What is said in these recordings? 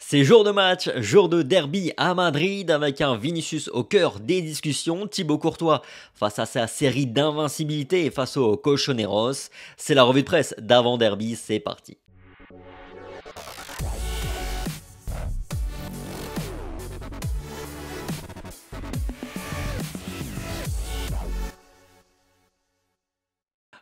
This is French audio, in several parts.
C'est jour de match, jour de derby à Madrid avec un Vinicius au cœur des discussions, Thibaut Courtois face à sa série d'invincibilité face aux Colchoneros. C'est la revue de presse d'avant-derby, c'est parti.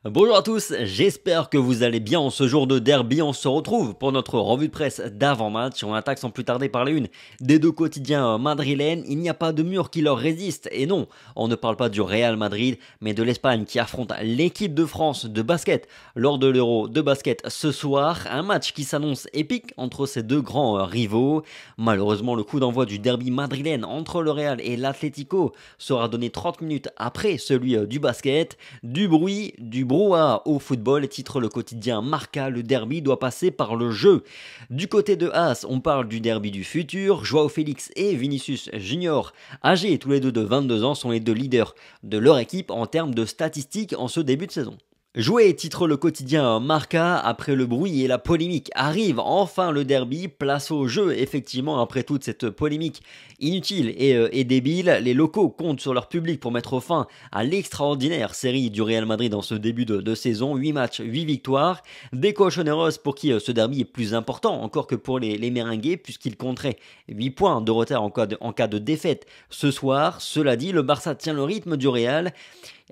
Bonjour à tous, j'espère que vous allez bien en ce jour de derby. On se retrouve pour notre revue de presse d'avant-match. On attaque sans plus tarder par la une des deux quotidiens madrilènes. Il n'y a pas de mur qui leur résiste. Et non, on ne parle pas du Real Madrid, mais de l'Espagne qui affronte l'équipe de France de basket lors de l'Euro de basket ce soir. Un match qui s'annonce épique entre ces deux grands rivaux. Malheureusement, le coup d'envoi du derby madrilène entre le Real et l'Atlético sera donné 30 minutes après celui du basket. Du bruit, du brouhaha au football, titre le quotidien Marca, le derby doit passer par le jeu. Du côté de As, on parle du derby du futur. Joao Félix et Vinicius Junior, âgés tous les deux de 22 ans, sont les deux leaders de leur équipe en termes de statistiques en ce début de saison. Joué, titre le quotidien Marca, après le bruit et la polémique, arrive enfin le derby, place au jeu. Effectivement, après toute cette polémique inutile et débile, les locaux comptent sur leur public pour mettre fin à l'extraordinaire série du Real Madrid dans ce début de saison. 8 matchs, 8 victoires, des Colchoneros pour qui ce derby est plus important encore que pour les merengues, puisqu'ils compteraient 8 points de retard en cas de défaite ce soir. Cela dit, le Barça tient le rythme du Real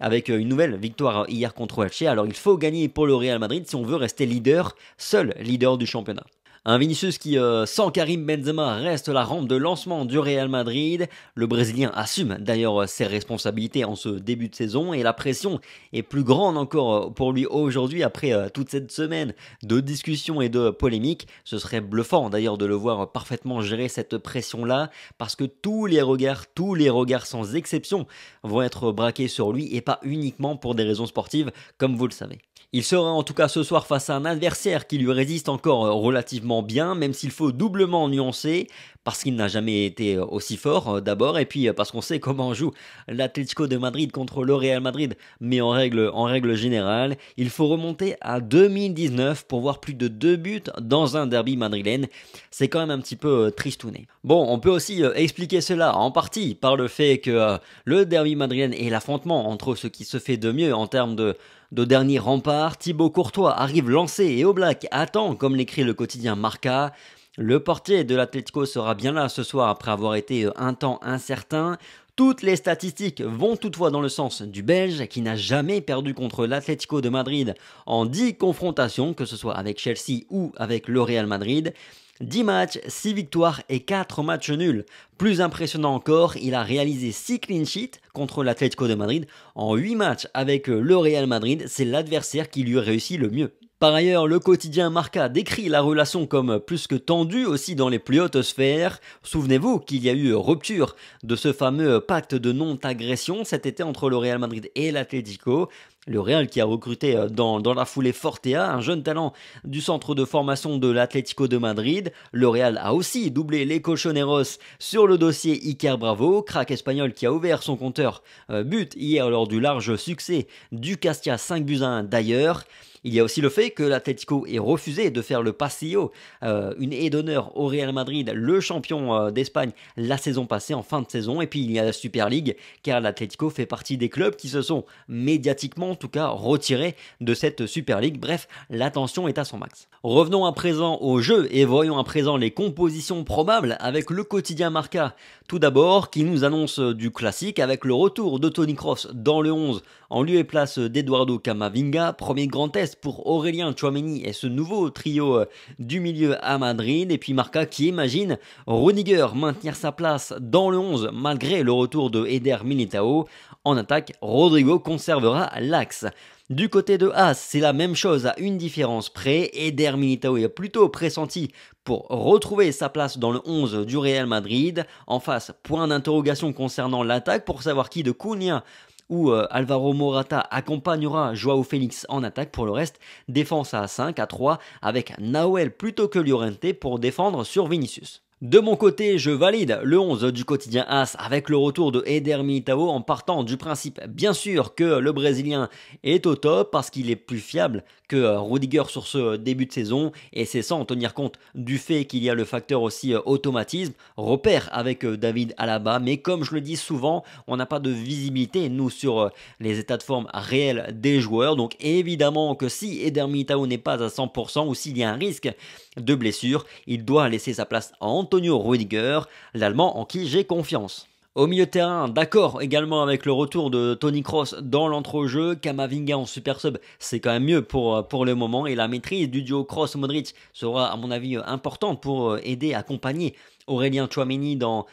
avec une nouvelle victoire hier contre Elche. Alors il faut gagner pour le Real Madrid si on veut rester leader, seul leader du championnat. Un Vinicius qui, sans Karim Benzema, reste la rampe de lancement du Real Madrid. Le Brésilien assume d'ailleurs ses responsabilités en ce début de saison et la pression est plus grande encore pour lui aujourd'hui après toute cette semaine de discussions et de polémiques. Ce serait bluffant d'ailleurs de le voir parfaitement gérer cette pression-là parce que tous les regards sans exception vont être braqués sur lui et pas uniquement pour des raisons sportives comme vous le savez. Il sera en tout cas ce soir face à un adversaire qui lui résiste encore relativement bien, même s'il faut doublement nuancer, parce qu'il n'a jamais été aussi fort d'abord, et puis parce qu'on sait comment joue l'Atlético de Madrid contre le Real Madrid, mais en règle générale, il faut remonter à 2019 pour voir plus de 2 buts dans un derby madrilène. C'est quand même un petit peu tristouné. Bon, on peut aussi expliquer cela en partie par le fait que le derby madrilène est l'affrontement entre ce qui se fait de mieux en termes de dernier rempart. Thibaut Courtois arrive lancé et Oblak attend, comme l'écrit le quotidien Marca. Le portier de l'Atlético sera bien là ce soir après avoir été un temps incertain. Toutes les statistiques vont toutefois dans le sens du Belge qui n'a jamais perdu contre l'Atlético de Madrid en 10 confrontations, que ce soit avec Chelsea ou avec le Real Madrid. 10 matchs, 6 victoires et 4 matchs nuls. Plus impressionnant encore, il a réalisé 6 clean sheets contre l'Atlético de Madrid en 8 matchs avec le Real Madrid. C'est l'adversaire qui lui réussit le mieux. Par ailleurs, le quotidien Marca décrit la relation comme plus que tendue aussi dans les plus hautes sphères. Souvenez-vous qu'il y a eu rupture de ce fameux pacte de non-agression cet été entre le Real Madrid et l'Atlético. Le Real qui a recruté dans la foulée Fortea, un jeune talent du centre de formation de l'Atlético de Madrid. Le Real a aussi doublé les Colchoneros sur le dossier Iker Bravo, crack espagnol qui a ouvert son compteur but hier lors du large succès du Castilla 5-1 d'ailleurs. Il y a aussi le fait que l'Atlético ait refusé de faire le pasillo, une haie d'honneur au Real Madrid, le champion d'Espagne, la saison passée, en fin de saison. Et puis il y a la Super League, car l'Atlético fait partie des clubs qui se sont médiatiquement, en tout cas, retirés de cette Super League. Bref, l'attention est à son max. Revenons à présent au jeu et voyons à présent les compositions probables avec le quotidien Marca. Tout d'abord, qui nous annonce du classique avec le retour de Toni Kroos dans le 11 en lieu et place d'Eduardo Camavinga. Premier grand test pour Aurélien Tchouaméni et ce nouveau trio du milieu à Madrid. Et puis Marca qui imagine Rudiger maintenir sa place dans le 11 malgré le retour de Eder Militao. En attaque, Rodrigo conservera l'axe. Du côté de As, c'est la même chose à une différence près. Eder Militao est plutôt pressenti pour retrouver sa place dans le 11 du Real Madrid. En face, point d'interrogation concernant l'attaque pour savoir qui de Cunha où Alvaro Morata accompagnera Joao Félix en attaque. Pour le reste, défense à 5, à 3, avec Nahuel plutôt que Llorente pour défendre sur Vinicius. De mon côté, je valide le 11 du quotidien As avec le retour de Eder Militao en partant du principe, bien sûr, que le Brésilien est au top parce qu'il est plus fiable que Rudiger sur ce début de saison et c'est sans tenir compte du fait qu'il y a le facteur aussi automatisme, repère avec David Alaba, mais comme je le dis souvent, on n'a pas de visibilité nous sur les états de forme réels des joueurs, donc évidemment que si Eder Militao n'est pas à 100% ou s'il y a un risque de blessure, il doit laisser sa place à Antonio Rudiger, l'Allemand en qui j'ai confiance. Au milieu de terrain, d'accord également avec le retour de Toni Kroos dans l'entrejeu, Camavinga en super sub, c'est quand même mieux pour le moment et la maîtrise du duo Kroos-Modric sera à mon avis importante pour aider, accompagner Aurélien Tchouaméni dans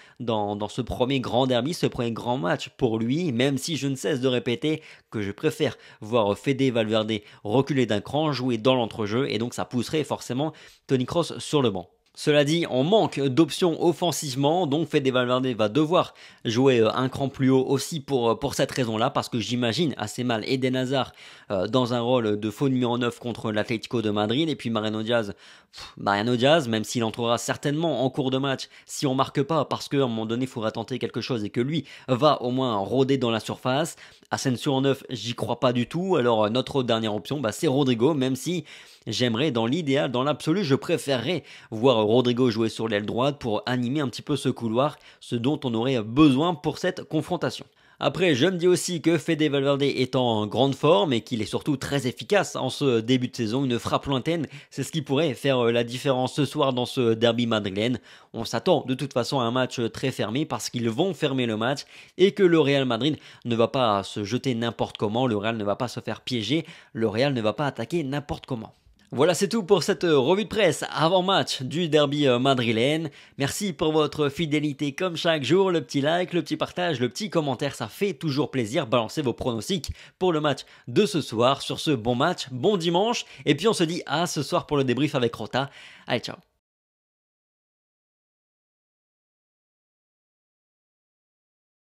ce premier grand derby, ce premier grand match pour lui, même si je ne cesse de répéter que je préfère voir Fede Valverde reculer d'un cran, jouer dans l'entrejeu et donc ça pousserait forcément Toni Kroos sur le banc. Cela dit, on manque d'options offensivement, donc Fede Valverde va devoir jouer un cran plus haut aussi pour cette raison-là, parce que j'imagine assez mal Eden Hazard dans un rôle de faux numéro 9 contre l'Atlético de Madrid, et puis Mariano Diaz, même s'il entrera certainement en cours de match, si on marque pas, parce qu'à un moment donné, il faudra tenter quelque chose, et que lui va au moins rôder dans la surface. Asensio en 9, j'y crois pas du tout, alors notre dernière option, c'est Rodrigo, même si j'aimerais, dans l'idéal, dans l'absolu, je préférerais voir Rodrigo jouer sur l'aile droite pour animer un petit peu ce couloir, ce dont on aurait besoin pour cette confrontation. Après, je me dis aussi que Fede Valverde est en grande forme et qu'il est surtout très efficace en ce début de saison. Une frappe lointaine, c'est ce qui pourrait faire la différence ce soir dans ce derby madrilène. On s'attend de toute façon à un match très fermé parce qu'ils vont fermer le match et que le Real Madrid ne va pas se jeter n'importe comment, le Real ne va pas se faire piéger, le Real ne va pas attaquer n'importe comment. Voilà, c'est tout pour cette revue de presse avant-match du derby madrilène. Merci pour votre fidélité comme chaque jour. Le petit like, le petit partage, le petit commentaire, ça fait toujours plaisir. Balancez vos pronostics pour le match de ce soir. Sur ce, bon match, bon dimanche. Et puis on se dit à ce soir pour le débrief avec Rota. Allez, ciao.